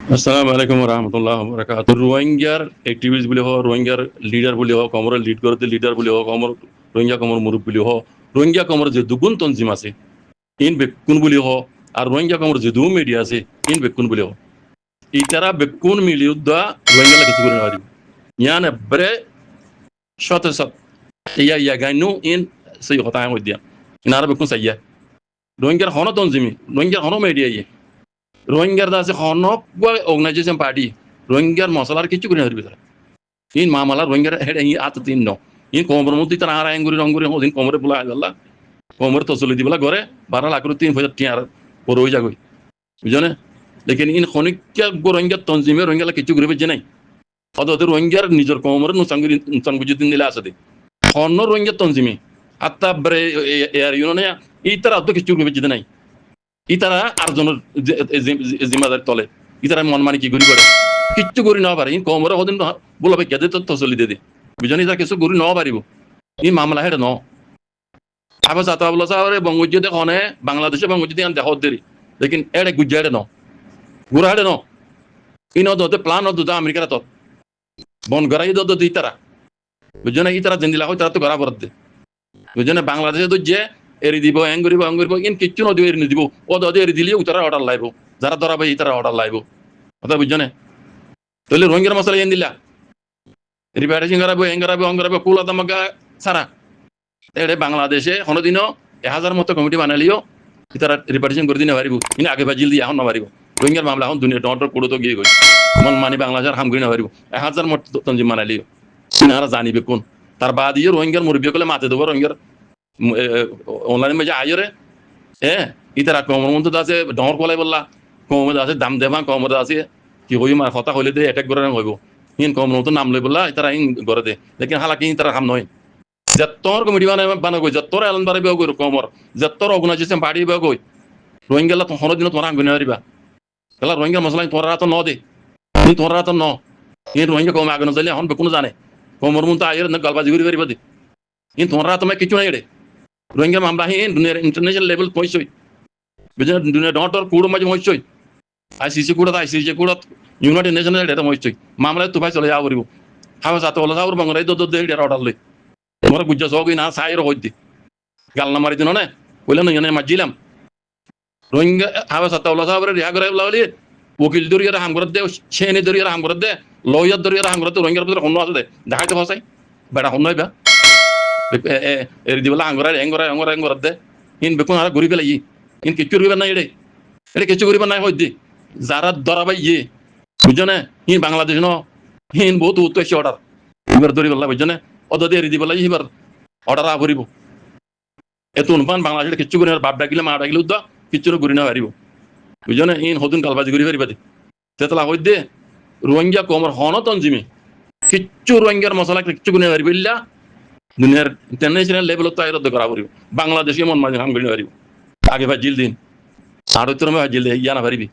আসসালামু আলাইকুম রহমতুল্লাহ বরকাত রোহিঙ্গার এক্টিভিস্ট বুলি হোক রোহিঙ্গার লিডার বুলি হোক কমর লিড করতে লিডার বুলি হোক কমর রোহিঙ্গা কমর মুরুব বুলি হোক রোহিঙ্গা কমর যে দুগুণ তঞ্জিম আছে ইন বেকুন বুলি হোক আর রোহিঙ্গা কমর যে দু মিডিয়া আছে ইন বেকুন বুলি হোক ইতারা বেকুন মিলিউদ্দা রোহিঙ্গা কিছু করে না ইয়ান এবারে শত শত ইয়া গাইনু ইন সেই কথা আমি দিয়া ইনারা বেকুন সাইয়া রোহিঙ্গার হন তঞ্জিমি রোহিঙ্গার হন মিডিয়া ইয়ে রোহিঙ্গার দাসে হনক অর্গানাইজেশন পার্টি রোহিঙ্গার মশলার কিছু করে না ভিতরে ইন মামালা রোহিঙ্গার হেড ই আত তিন ন ইন কোমর মধ্যে তার আর আঙ্গুরি রঙ্গুরি হদিন কোমরে বলা আল্লাহ কোমরে তসলি দিবলা ঘরে 12 লাখ 3,000 টিয়ার পর হয়ে যাগই বুঝনে লেকিন ইন খনিকা রোহিঙ্গা তনজিমে রোহিঙ্গা কিছু করে বেজে নাই অদতে রোহিঙ্গার নিজের কোমরে নুসাঙ্গুজি দিন দিলে আছে হন রোহিঙ্গা তনজিমে আত্তা ব্রে এয়ার ইউনিয়নে ই তারা অত কিছু করে বেজে নাই ইতারা আর জনের জিম্মাদারি তলে ইতারা মন মানি কি ঘুরি করে কিচ্ছু করি না পারে কমরে হদিন বলবে কেদে তো চলি দে বুঝনি ইতারা কিছু ঘুরি ন পারিব ই মামলা হেঁটে ন আবার চাতা বলো সাহরে বঙ্গজ্য দেখনে বাংলাদেশে বঙ্গজ্য দিয়ে দেখ দেরি লেকিন এড়ে গুজ্জা হেঁটে ন ঘুরা হেঁটে ন ইন দতে প্লান দুটা আমেরিকার তত বন গড়াই দি ইতারা বুঝনে ইতারা জিন্দিলা হয় তারা তো গড়া বরাদ দে বুঝনে বাংলাদেশে তো যে এরি দিব এং করিব ইন কিচ্ছু নদী এরি নিদিব ও দদি এরি দিলে তারা অর্ডার লাইব যারা ধরাবে তারা অর্ডার লাইব কথা বুঝছনে তাহলে রোহিঙ্গার মশলা এন দিলা রিপার্টেশন করাবো এং করাবো অং করাবো কুলা তামাকা সারা এড়ে বাংলাদেশে কোনোদিনও 1000 মতো কমিটি বানালিও তারা রিপার্টেশন করে দিনে পারিব কিন্তু আগে বাজিল দিয়ে এখন না পারিব রোহিঙ্গার মামলা এখন দুনিয়া ডর পুরো তো গিয়ে গই মন মানি বাংলাদেশের হাম করি না পারিব 1000 মতো তঞ্জিম বানালিও ইনারা জানিবে কোন তার বাদ দিয়ে রোহিঙ্গার মুরব্বী কলে মাতে দেবো রোহিঙ্গার অনলাইন মধ্যে আইরে ইতারা কমর মধ্যে আছে ডর কলাই বললা কমর আছে দাম দেবা কমর আছে কি হই মার কথা হইলে দে অ্যাটাক করে হইব ইন কমর মতো নাম লই বললা ইতারা ইন করে দে লেকিন হালাকি তারা কাম নয় যত্তর কমিটি বানাবো যত্তর এলান বাড়াবে গই কমর যত্তর অর্গানাইজেশন পার্টি গই রোহিঙ্গা তো হন দিন তোমরা আঙ্গুনি পারিবা তাহলে রোহিঙ্গা মশলা তোমরা তো ন দে তোমরা তো ন ইন রোহিঙ্গা কম আগে নজাইলে এখন বেকুন জানে কমর মতো আইরে গালবাজি করি পারিবা দে ইন তোমরা তোমায় কিছু নাই রে রোহিঙ্গা মামলা হিন দুনিয়ার ইন্টারন্যাশনাল লেভেল পৌঁছই বুঝলেন দুনিয়া ডটর কুড়ো মাঝে মহসই আইসিসি কুড়া আইসিসি কুড়া ইউনাইটেড নেশনাল এটা মহসই মামলায় তো ভাই চলে যাওয়া পারিব হাওয়া সাথে হলো সাউর বাংলায় দো অর্ডার লই তোমরা গুজ্জা সগই না সাইর হইতে গালনা মারি দিন না বললেন না মাজিলাম রোহিঙ্গা হাওয়া সাথে হলো সাউরে রিহা করে লাউলি ওকিল দরিয়ার হাম করে দে সেনে দরিয়ার হাম করে দে লয়ার দরিয়ার হাম করে দে রোহিঙ্গার ভিতরে হন্য আছে দে দেখাইতে ফসাই বেটা হন্য হইবা এরি দিবলা আঙ্গরা এঙ্গরা দে ইন বেকুন আর ঘুরি পেলাই ইন কিচ্ছু করিবার নাই এটা কিছু করিবার নাই হইতে যারা ধরাবাই বুঝছো ইন বাংলাদেশ ন হিন বহুত উত্তর অর্ডার এবার ধরি বললা বুঝছো অদি এরি দিবলা এবার অর্ডার আভরিব এত অনুপান বাংলাদেশ কিচ্ছু করি বাপ ডাকিলে মা ডাকিলে উদ্দা কিচ্ছু ঘুরি না পারিব বুঝছো ইন হতুন কালবাজি ঘুরি পারিবা তেতলা হই দে রোহিঙ্গা কমর হন তঞ্জিমে কিচ্ছু রোহিঙ্গার মশলা কিচ্ছু গুনে পারিব ইল্লা দুনিয়ার ইন্টারন্যাশনাল লেভেলত তো আইরদ করা পারিব বাংলাদেশে মন মাঝে কাম করি পারিব আগে ভাজিল দিন আর তোর ভাজিল দে ইয়া না পারিবি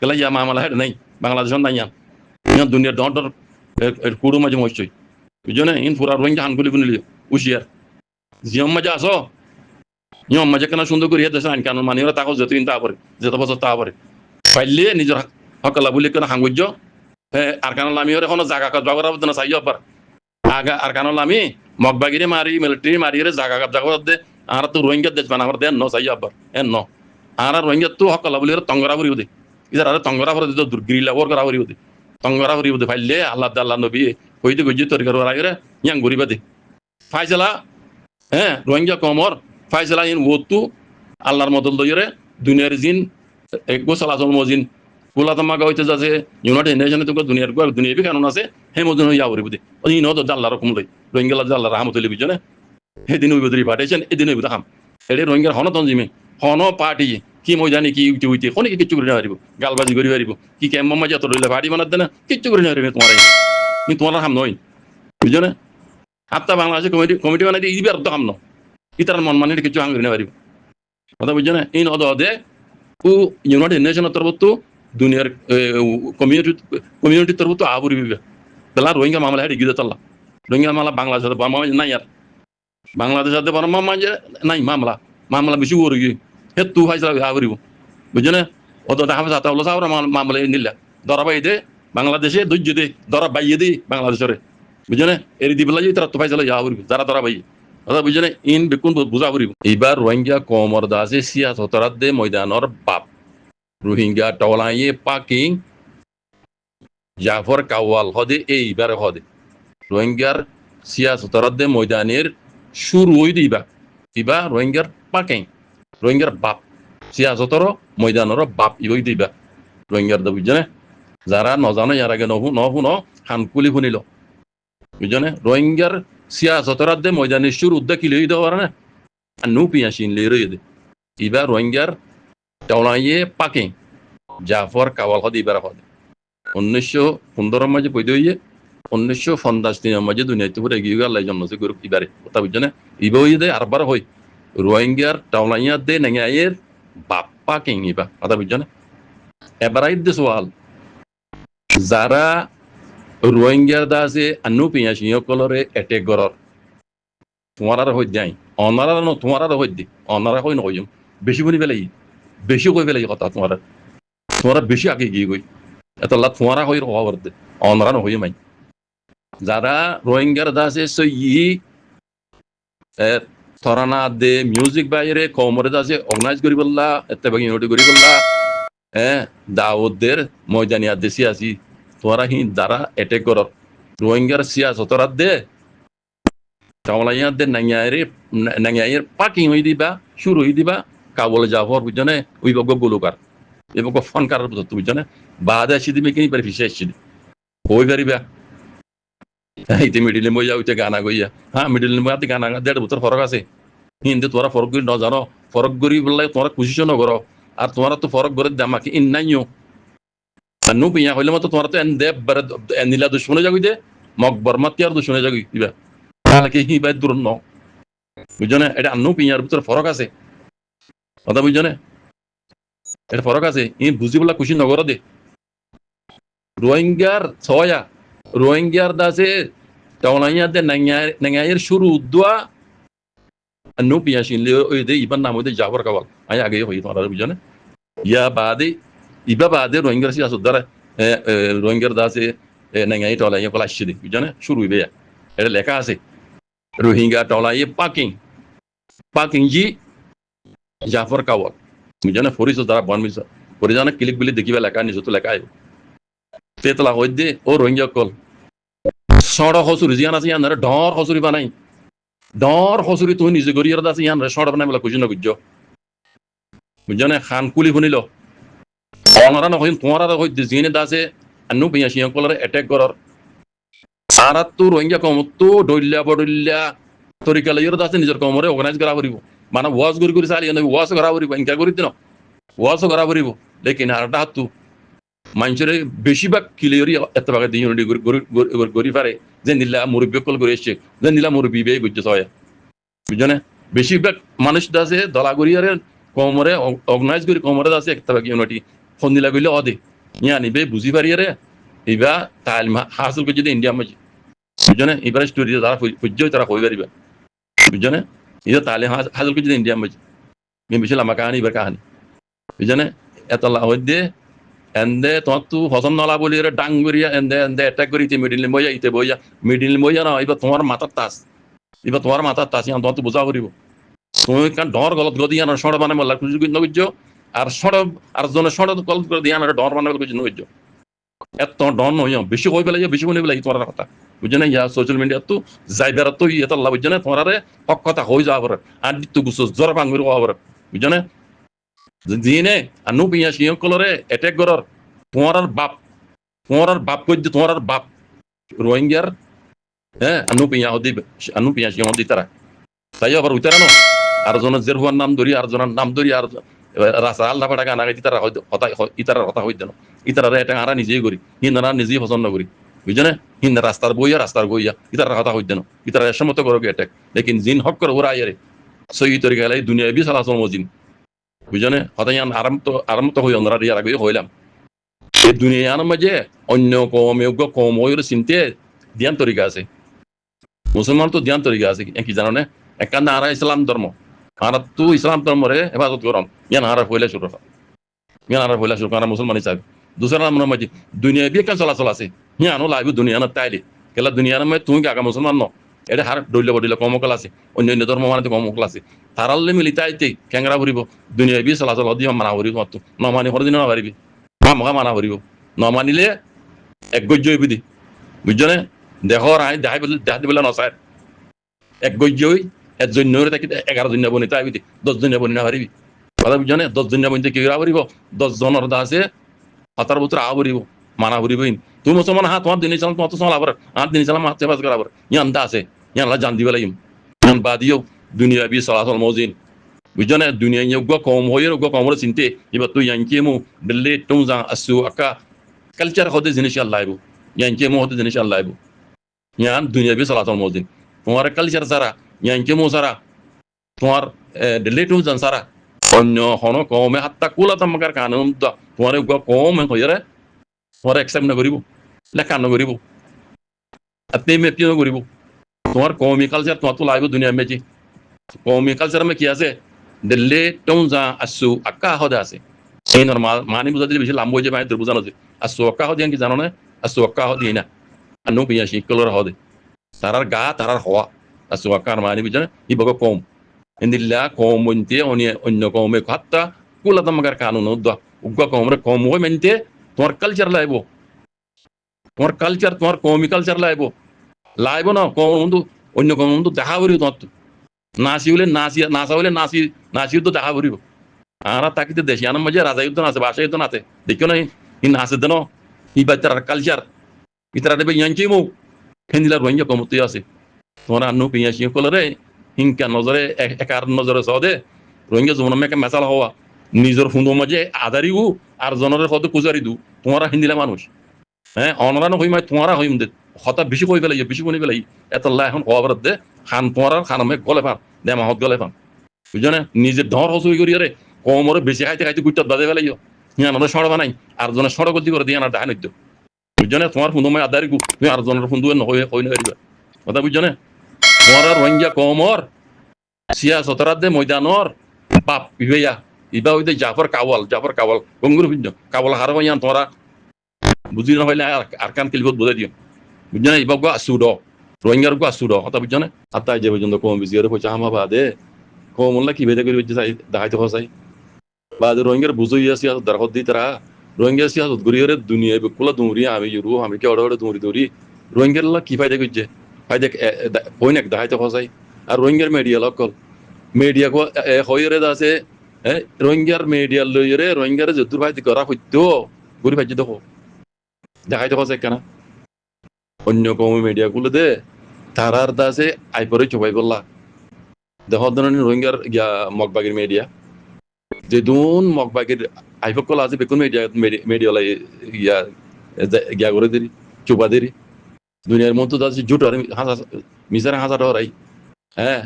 গেলা ইয়া মামলা হেড নাই বাংলাদেশ নাই ইয়ান দুনিয়ার দর কুড়ো মাঝে মহসই বুঝছো ইন পুরা রোহিঙ্গা হানগুলি বুনিলি উশিয়ার জিয়ম মাঝে আসো ইয়ম মাঝে কেন সুন্দর করি দেশ আইন কানুন মানি ওরা তাকে যতদিন তা পারে যত বছর তা পারে পাইলে নিজের হকলা বলি কেন হাঙ্গুজ্য আর কানুন আমি ওর এখনো জায়গা কাজ বাগর না চাই পার আগা আর কানুন আমি মগবাগিরে মারি মিলিটারি মারিয়ে জাগা কাপ জাগা দে আর তো রোহিঙ্গা দেশ বানাবার দেন ন চাই আবার এন ন আর রোহিঙ্গা তো হকলা বলি তঙ্গরা ভরিব দে ইধার আর তঙ্গরা ভরে দিত গিরিলা ওর করা ভরিব দে তঙ্গরা ভরিব দে ফাইলে আল্লাহ আল্লাহ নবী হইতে গুজি তরি করার আগে ইয়াং ঘুরিবা দে ফাইসলা রোহিঙ্গা কমর ফাইসলা ইন ওতু আল্লাহর মদল দইরে দুনিয়ার জিন গোসাল আসল মজিন কুলা তামাকা হইতে যাচ্ছে ইউনাইটেড নেশনে তো দুনিয়ার দুনিয়াবি কানুন আছে হে মজন হইয়া ভরিব দে ইন হতো আল্লাহর রকম লই রোহিঙ্গা আল্লাহ রহমতুল্লাহ বুঝছো সেদিন হইব ধরি পাঠাইছেন এদিন হইব দেখাম এটি রোহিঙ্গার হন তঞ্জিমে হন পার্টি কি মই জানি কি উইতে উইতে কোনে কিচ্ছু করে না পারিব গালবাজি করি পারিব কি কেমন মাঝে এত রইলে পার্টি বানাত দেনা কিচ্ছু করে না পারিবে তোমার কিন্তু তোমার হাম নয় বুঝছো না আত্মা বাংলাদেশে কমিটি বানাই দিয়ে ইবার তো হাম ন ইতার মন মানে কিছু হাম করে না পারিব কথা বুঝছো না ইন অদে ও ইউনাইটেড নেশনের তরফ তো দুনিয়ার কমিউনিটির তরফ তো আবুরি বিবে তাহলে রোহিঙ্গা মামলা হেঁটে গিয়ে চললা রোহিঙ্গা মামলা বাংলাদেশ নাই আর বাংলাদেশ মাঝে নাই মামলা বেশি ওর গিয়ে হে তু ফাইসলা আবরিব বুঝছো না অত দেখা সাথে হলো সাহরা মামলা নিলা ধরা বাই দে বাংলাদেশে ধৈর্য দে ধরা বাইয়ে দে বাংলাদেশের বুঝনে এর দিবলা যে তারা তো পাইছিল যা করিব যারা ধরা বাই কথা বুঝনে ইন বেকুন বুঝা করিব এইবার রোহিঙ্গা কমর দাসে সিয়াসতরাত দে ময়দানর বাপ রোহিঙ্গা টলাইয়ে পাকিং জাফর কাওয়াল হদে এইবার হদে রোহিঙ্গার সিয়াসতরাত দে ময়দানের শুরু হই দিবা ইবা রোহিঙ্গার পাকিং রোহিঙ্গার বাপ সিয়াসতর ময়দানর বাপ ইবই দিবা রোহিঙ্গার দা বুঝনে যারা নজানো ইয়ার আগে নহু ন হানকুলি শুনিল বুঝনে রোহিঙ্গার সিয়াসতরাত দে ময়দানের শুরু উদ্দা কি লই দেওয়ার না নু পিয়াসিন লই রই দে ইবা রোহিঙ্গার টলাইয়ে পাকিং জাফর কাওয়াল হদে ইবার হদে 1915 মাঝে পয়দা হইয়ে 1950 মাঝে দুনিয়াতে পুরো এগিয়ে গেল জন্ম সে গ্রুপ ইবারে কথা বুঝনে ইবা হই দে আরবার হই রোহিঙ্গার টলাইয়া দে নাঙ্গায়ের বাপ্পা কিং ইবা কথা বুঝনে এবারাই দে সওয়াল যারা রোহিঙ্গার দাসে আনু পিয়াসিও কলরে অ্যাটাক গরর তোমার হই যাই অনারা ন তোমার হই দি অনারা হই নয়ম বেশি বনি বেলাই বেশি কই বেলাই কথা তোমার বেশি আগে গিয়ে গই এত লা তোমার হই রহর দে অনারা ন হই মাই যারা রোহিঙ্গার দাসে সই থরানা দে মিউজিক বাইরে কমরে দাসে অর্গানাইজ করি বললা এতে বাকি ইউনিটি করি বললা দাউদের ময়দানিয়া দেশি আসি তোরা হি যারা অ্যাটাক কর রোহিঙ্গার সিয়াসতরাত দে টাওলাইয়া দে নাঙ্গায়ের পাকিং হই দিবা শুরু হই দিবা কাবল জাফর বুঝনে ওই বগ গুলুকার এবং ফোন কারার বুঝনে বাদে আসি দিবে কিনি পারি ফিসে আসছি হই পারিবা ইতে মিডিল মইয়া উঠে গানা গইয়া হ্যাঁ মিডিল মইয়াতে গানা 1.5 বছর ফরক আছে হিন্দে তোরা ফরক গরি ন জানো ফরক গরি বললে তোরা খুশি নগর আর তোমরা তো ফরক করে দামাকে ইন নাইও নু পিয়া হইলে মতো তোমরা তো এন দে বারে এনিলা দুশমনে যাগুই দে মক বর্মাতিয়ার দুশমনে যাগুই দিবা তাহলে কি হি বাই দূর ন বুঝনে এটা নু পিয়ার ভিতর ফরক আছে কথা বুঝনে এটা ফরক আছে ই বুঝি বলা খুশি নগর দে রোহিঙ্গার ছয়া রোহিঙ্গার দাসে টাওলাইয়া দে নাঙ্গায়ের শুরু উদ্দোয়া নু পিয়া শিনলে ওই দে ইবান নাম দে জাফর কাওয়াল আই আগে হই তোমরা বুঝনে ইয়া বাদে ইবা বাদে রোহিঙ্গার সিয়াসত দ্বারা রোহিঙ্গার দাসে নাঙ্গাই টলাইয়া কলা আসছে বুঝনে শুরু হইবে এটা লেখা আছে রোহিঙ্গা টলাইয়ে পাকিং জি জাফর কাওয়াল বুঝনে ফরিস দ্বারা বনমিস পরিজানে ক্লিক বিলি দেখিবা লেখা নিজে তো লেখা আইব তেতলা হই দে ও রোহিঙ্গা কল সড় হসুরি জিয়ান আছে ইয়ান ডর হসুরি বানাই ডর হসুরি তুই নিজে গরিয়ার দাসে ইয়ান সড় বানাই বলা কুজিন গুজ্জ বুঝনে খান কুলি শুনিল অনরা নকইন তোমারা হই জিনে দাসে আনু পিয়াসিও কলরে অ্যাটাক করর সারা তো রোহিঙ্গা কম তো ডইল্লা বডইল্লা তরিকা লইর দাসে নিজের কমরে অর্গানাইজ করা করিব মানে ওয়াজ করি সালি ওয়াজ করা করিব ইনকা করি দিন ওয়াজ করা করিব লেকিন আরটা হাতু মানুষের বেশিরভাগ কিলিয়রি এত ভাগে দিয়ে গরি পারে যে নীলা মুরব্বী কল করে এসছে যে নীলা মুরব্বী বে বুঝছে সবাই বুঝনে বেশিরভাগ মানুষ দাসে দলাগরিয়ারে কমরে অর্গানাইজ করি কমরে দাসে একটা ভাগ ইউনিটি ফোন দিলা গইলে অদে ইয়া নিবে বুঝি পারিয়ারে ইবা তালিম হাসিল করে যদি ইন্ডিয়া মাঝে বুঝনে এবারে স্টোরি তারা ফুজ্জ তারা হই পারিবা বুঝনে এটা তালিম হাসিল করে যদি ইন্ডিয়া মাঝে বেশি লামা কাহানি এবার কাহানি বুঝনে এত লাভ দে এন্দে তোমার তো হসম নলা বলি ডাং করিয়া এন্দে অ্যাটাক করি মিডিল বইয়া ইতে বইয়া মিডিল বইয়া না এবার তোমার মাথার তাস এবার তোমার মাথার তাস ইয়ান তোমার তো বোঝা করিব তুমি কারণ ডর গলত গদি ইয়ান সড় বানাই মল্লা খুঁজি নগুজ্জ আর সড় আর জনে সড় গলত করে দিয়ে আনার ডর বানাই খুঁজি নগুজ্জ এত ডর নয় বেশি কই পেলে বেশি কোনে পেলে তোমার কথা বুঝে না ইয়া সোশ্যাল মিডিয়া তো যাই বেড়া তো এটা লাভ বুঝে না তোমার হক কথা হয়ে যাওয়া পারে আর তো গুছো জ্বর ভাঙির হওয়া পারে বুঝে না জিনে আনু পিয়া সিও কলরে অ্যাটাক করর তোমার বাপ কই তোমার বাপ রোহিঙ্গার হ্যাঁ আনু পিয়া সিও দি তারা তাই আবার উইতারা ন আর জনের জের হওয়ার নাম ধরি আর জনের নাম ধরি আর রাসা আল্লাহ পাটা গানা গাইতে তারা হতা ইতারার কথা হইতে না ইতারা এটা আরা নিজেই করি হিন্দারা নিজেই পছন্দ করি বুঝে না হিন্দা রাস্তার গইয়া ইতারার কথা হইতে না ইতারা এসমত করো অ্যাটাক লেকিন জিন হক করে ওরা আয়ারে সহি তরিকা লাই দুনিয়া বি সালাসল মজিন বুঝনে হতায়ান আরাম তো হই অন্যরা ইয়ার আগে হইলাম এই দুনিয়ার মাঝে অন্য কম হইর চিনতে ধ্যান তরিকা আছে মুসলমান তো ধ্যান তরিকা আছে কি জানো না একান আরা ইসলাম ধর্ম আর তো ইসলাম ধর্মরে হেফাজত করম ইয়ান আরা হইলে শুরু ইয়ান আরা হইলে শুরু মুসলমান হিসাবে দুসরা নাম্বার মাঝে দুনিয়া বি একটা চলাচল আছে হিয়া আনো লাইব দুনিয়া না তাইলে কেলা দুনিয়ার মধ্যে তুমি আগা মুসলমান ন এটা হার ডইলে বডিলে কমকল আছে অন্য অন্য ধর্ম মানে কমকল আছে তারালে মিলি তাইতে ক্যাংরা ভরিব দুনিয়া বি চলাচল দিয়ে মানা ভরিব মাত্র নমানি হরদিন না পারিবি মা মানা ভরিব নমানিলে এক গজ্য হইবি বুঝছনে দেহর আই দেখাই বলে দেখাতে বলে নসায় এক গজ্য হই একজন নরে থাকি 11 জন বনি তাইবি 10 জন বনি না পারিবি কথা বুঝছনে 10 জন বনি কি করা পারিব 10 জনের দা আছে আতার ভিতর আ ভরিব মানা ভরিবইন তুমি মুসলমান হা তোমার দিন চালাম তোমার তো চালা আবার আর দিন চালাম হাতে বাজ করা আবার ইয়ান দা আছে ইয়ান লা জান দিবে লাগিম ইয়ান বাদিও দুনিয়া বি চলাচল মজিন বুঝছনে দুনিয়া ইয়োগ্য কম হইয়ের উগ্য কমর চিনতে এবার তুই ইয়ানকে মু দিল্লি টুমজা আসু আকা কালচার হতে জিনিস আল্লাহ আইবো ইয়ানকে মু হতে জিনিস আল্লাহ আইবো ইয়ান দুনিয়া বি চলাচল মজিন তোমার কালচার সারা ইয়ানকে মু সারা তোমার দিল্লি টুমজান সারা অন্য হন কমে হাত্তা কুলা তামাকার কানুন তোমার উগ্য কম হইরে তোমার একসেপ্ট নকরিব লেখা নকরিব আপনি মেপি নকরিব তোমার কমি কালচার তোমার তো লাইব দুনিয়া মেজি কমি কালচার মে কি আছে দিল্লি টুমজা আসু আকা হদে আছে এই নরমাল মানি বুঝা দিলে বেশি লাম্ব হয়ে যায় তোর বুঝানো আছে আসু আকা হদিয়ান কি জানো না আসু আকা হদিয়ে না আর নো পিয়া শিকলর হদে তারার গা তারার হওয়া আসু আকার মানি বুঝা ই বগ কম ইন্দিল্লা কম বনতে অন্য কমে হাত্তা কুলা তামাকার কানুন উগ্র কমরে কম হয়ে মেনতে তোমার কালচার লাইব তোমার কালচার তোমার কমি কালচার লাইব না কম অন্য কম দেখা করিব তোমার তো নাচি হলে নাচা হলে নাচি তো দেখা করিব আর তাকিতে দেশি আনার মাঝে রাজা যুদ্ধ নাচে বাসা যুদ্ধ নাচে দেখিও না ই নাচে দেন ই বাচ্চার কালচার ইতারা দেবে ইয়াঙ্কি মৌ ফেন্দিলা রোহিঙ্গা কমতে আছে তোমার আন্নু পিয়া সিং কলরে হিংকা নজরে একার নজরে সদে রোহিঙ্গা জমন মেকে মেসাল হওয়া নিজের ফুন্দো মাঝে আদারিও আর জনের হতে কুজারি দু তোমারা হিন্দিলা মানুষ হ্যাঁ অনরানো হই মাই তোমারা হইম দে হতা বেশি কই পেলাই বেশি কোনি পেলাই এতলা এখন খবর দে খান তোমার খানমে গলে পান দে মাহত গলে পান বুঝনে নিজের ধর হসুই করি আরে কমরে বেশি খাইতে খাইতে গুইটা বাদে পেলাই ইয়ান ওরা সড় বানাই আর জনের সড় গতি করে দিয়ে না দেখা নিত বুঝনে তোমার ফুন্দো মাই আদারি গু তুমি আর জনের ফুন্দো হই না পারিবা কথা বুঝনে তোমার রোহিঙ্গা কমর সিয়াসতরা দে ময়দানর বাপ ইবেয়া ইবা হইতে জাফর কাওয়াল গঙ্গুর ভিন্ন কাওয়াল হার হইয়ান তোরা বুঝি না হইলে আর কান কিলবত বুঝাই দিও বুঝছ না ইবা গো আসুড রোহিঙ্গার গো আসুড কথা বুঝছ না আত্মাই যে পর্যন্ত কম বেশি করে পয়সা হামা বাদে কম উল্লা কি বেদে করে বুঝছে দেখাইতে হসাই বাদে রোহিঙ্গার বুঝই আসি আর দরখত দি তারা রোহিঙ্গা আসি আর গরিয়রে দুনিয়া বেকুলা দুমরি আমি ইউরো আমি কে অড় দুমরি রোহিঙ্গার লা কি ফায়দা করছে ফায়দা কই না দেখাইতে হসাই আর রোহিঙ্গার মিডিয়া লকল মিডিয়া কো হইরে আছে রোহিঙ্গার মিডিয়া লইরে রোহিঙ্গার যদুর ভাইতে করা হইতো গরি ভাইতে দেখো দেখাইতে হসে কেনা অন্য কম মিডিয়া গুলো দে তারার দাসে আইপরে চবাই বললা দেহ ধরনের রোহিঙ্গার গিয়া মগবাগির মিডিয়া যে দুন মগবাগির আইফক কলা আছে বেকুন মিডিয়া লাই গিয়া গিয়া করে দেরি চোপা দেরি দুনিয়ার মধ্যে দাসে জুট আর মিসার হাজার হরাই হ্যাঁ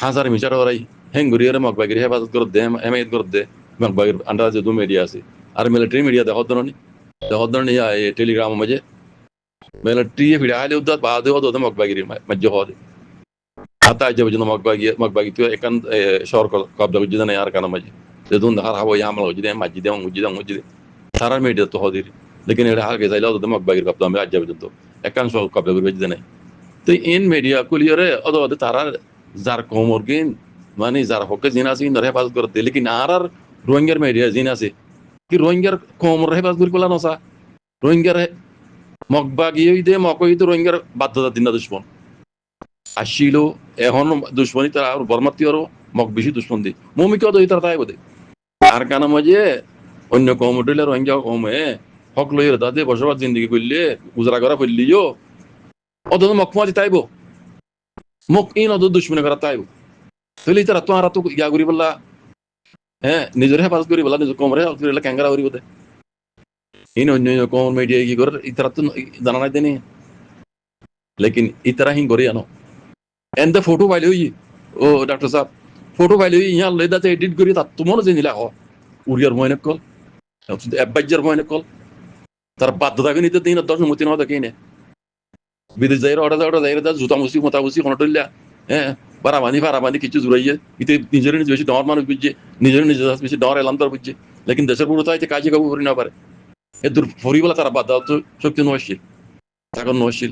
হাজার মিসার হরাই হেঙ্গুরিয়ারে মগবাগির হেফাজত করে দে হেমায়ত করে দে মগবাগির আন্ডার যে দু মিডিয়া আছে আর মিলিটারি মিডিয়া দেহ ধরনের টেলিগ্রাম মাঝে মিলিটারি ভিড়া হাইলে উদ্দাত বাদে হতো মগবাগির মাঝে হদে আতাই যে পর্যন্ত মগবাগি তুই একান শহর কবজা বুঝি না আর কানা মাঝে যেদুন দেখার হাবো আমলা হচ্ছে দে মাঝি দে মুজি দে সারা মিডিয়া তো হদির লেকিন এটা হালকে চাইলে হতো মগবাগির কবজা আমি আজ পর্যন্ত একান শহর কবজা করে বুঝি নাই তো ইন মিডিয়া কুলিয়রে অদ তারা যার কমর গিন মানে যার হকে জিন আছে ইন হেফাজত করে দে লেকিন আর রোহিঙ্গার মিডিয়া জিন আছে কি রোহিঙ্গার কমর হেফাজত করে পেলা নসা রোহিঙ্গার মগবাগি দে মকই তো রোহিঙ্গার বাধ্যতা দিন না দুশ্মন আসছিল এখন দুশ্মনী তারা বর্মাত্মী আরো মগ বেশি দুশ্মন দি মমিকেও তো তারা তাই বোধে আর কানা মাঝে অন্য কম উঠলে রোহিঙ্গা কমে হক লই তাদের বসবাস জিন্দগি করলে গুজরা করা ফেললিও অত মক মাঝে তাইব মক ইন অত দুশ্মনী করা তাইব তাহলে তারা তো আর তো ইয়া করি বললা হ্যাঁ নিজের হেফাজত করি বলা নিজের কমরে হেফাজত করি ক্যাঙ্গারা করি বোধে ইন অন্য কম মিডিয়া কি করে ইতারা তো জানা নাই দেনি লেকিন ইতারা হিং করে আনো এন্ড দ্য ফটো পাইলে ও ডাক্তার সাহেব ফটো পাইলে ইয়া লেদাতে এডিট করি তা তোমার যে নিলা উড়িয়ার ময়নে কল এবাজ্জার ময়নে কল তার বাধ্যতা নিতে দিন 10 মতি না দেখি নে বিদেশ যাই অর্ডার যাই জুতা মুসি মতা মুসি কোন টইলা হ্যাঁ বারাবানি কিছু জুড়াইয়ে ইতে নিজের বেশি ডর মানুষ বুঝছে নিজের বেশি ডর এলাম তোর বুঝছে লেকিন দেশের পুরো তো কাজে কাবু করি না পারে এদুর ফরিবেলা তারা বাদ দাও তো শক্তি নয়শীল এখন নয়শীল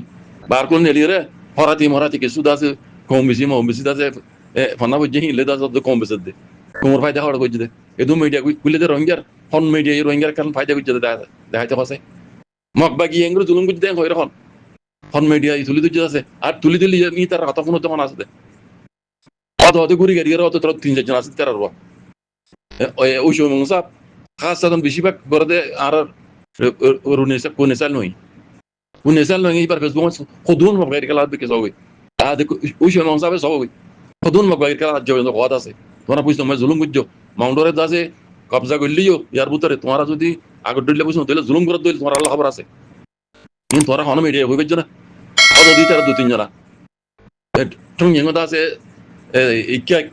বার করে নিলি রে হরাতি কিছু আছে কম বেশি আছে ফান্না বুঝে হিলে দাস কম বেশি দে কোমর ফায়দা হওয়ার করছে দে এদু মিডিয়া কুইলে দে রোহিঙ্গার হন মিডিয়া রোহিঙ্গার কারণ ফায়দা করছে দেখাইতে পারছে মক বাকি এঙ্গুলো জুলুম করছে দেখ হই রকম হন মিডিয়া তুলি তুলছে আছে আর তুলি ই তার কথা ফোন তখন আছে দে অত ঘুরি গাড়ি অত তোর 3-4 জন আছে তার ওই সময় সাহেব খাস সাধন বেশিরভাগ বড়দে আর কোনেসাল নই এবার ফেসবুক খদুন মক গাড়ি কালা বিকে যাবে দেখো ওই সময় সাহেব সবাই খদুন মক গাড়ি কালা যাবে কথা আছে তোমরা বুঝতো মই জুলুম করছো মাউন্ডরে দাসে কবজা করলিও ইয়ার ভিতরে তোমরা যদি আগর দিলে বুঝছো তাহলে জুলুম করে দিলে তোমার আল্লাহ খবর আছে কিন্তু তোমরা হন মিডিয়া হইবে না অত দুই তারা 2-3 জনা ঠুং ইঙ্গদা আছে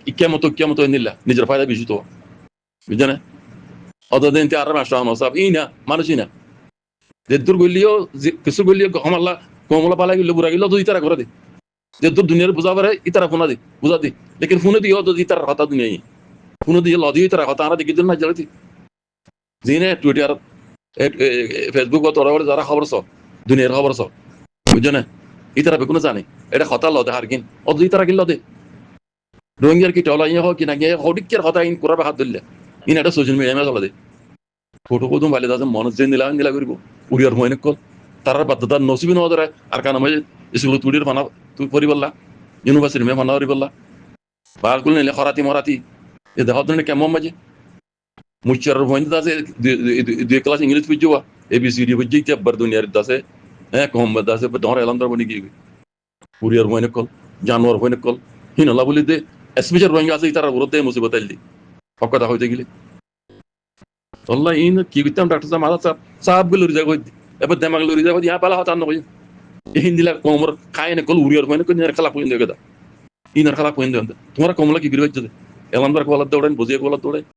ইক্কা মতো নিলা নিজের ফায়দা বেশি তো বুঝছো না অত দিন তে আর মাস্টার আনো সব না মানুষই না যে দূর গলিও কিছু গলিও আমাল্লা কমলা পালা গেল বুড়া গেল দুই তারা করে দে যে দূর দুনিয়ার বুঝা পারে ইতারা ফোনা দি বুঝা দি লেকিন ফোনে দিও তো ইতার কথা দুনিয়াই ফোনে দিয়ে লদি ইতারা কথা আমরা দেখি না জালতি জিনে টুইটার ফেসবুক তোরা যারা খবর সব দুনিয়ার খবর সব বুঝছো না ইতারা বেকুনো জানে এটা কথা লদে হার কিন অত ইতারা কিন লদে রোহিঙ্গার কি টলা ইয়ে হোক কিনা গিয়ে হডিকের কথা ইন করাবে হাত ধরলে ইন একটা সোশ্যাল মিডিয়া চলা দে ফটো কদম ভালো দাস মনোজ যে নিলা করব উড়িয়ার মহিনে কল তার বাধ্যতার নসিবি নয় ধরে আর কারণ আমি স্কুল তুড়ির ফানা তুই পরি বললা ইউনিভার্সিটি মে ফানা করি বললা বাল কুল নিলে খরাতি মরাতি এ দেখ ধরনের কেমন মাঝে মুচার মহিনে দাসে 2 ক্লাস ইংলিশ বুঝবা ABCD বুঝি তেবার দুনিয়ার দাসে কম দাসে ধরে এলাম ধর বনি কি উড়িয়ার মহিনে কল জানোয়ার মহিনে কল হিনলা বলি দে স্পেশাল রোহিঙ্গা আছে তারা বিরুদ্ধে মুসিবত আইলি কথা হইতে গেলে والله إن كي قدام دكتور زمان هذا صعب قال له رجع এবার দেমাগ লরি যাবো ইয়া পালা হতান নয় হিন্দি লাগ কোমর খায় না কল উড়িয়ার মানে কোন খালা কইন দেগদা ইনার খালা কইন দেন তোমরা কমলা কি গিরবে এলাম দর কোলা দৌড়েন বুঝিয়ে কোলা দৌড়ে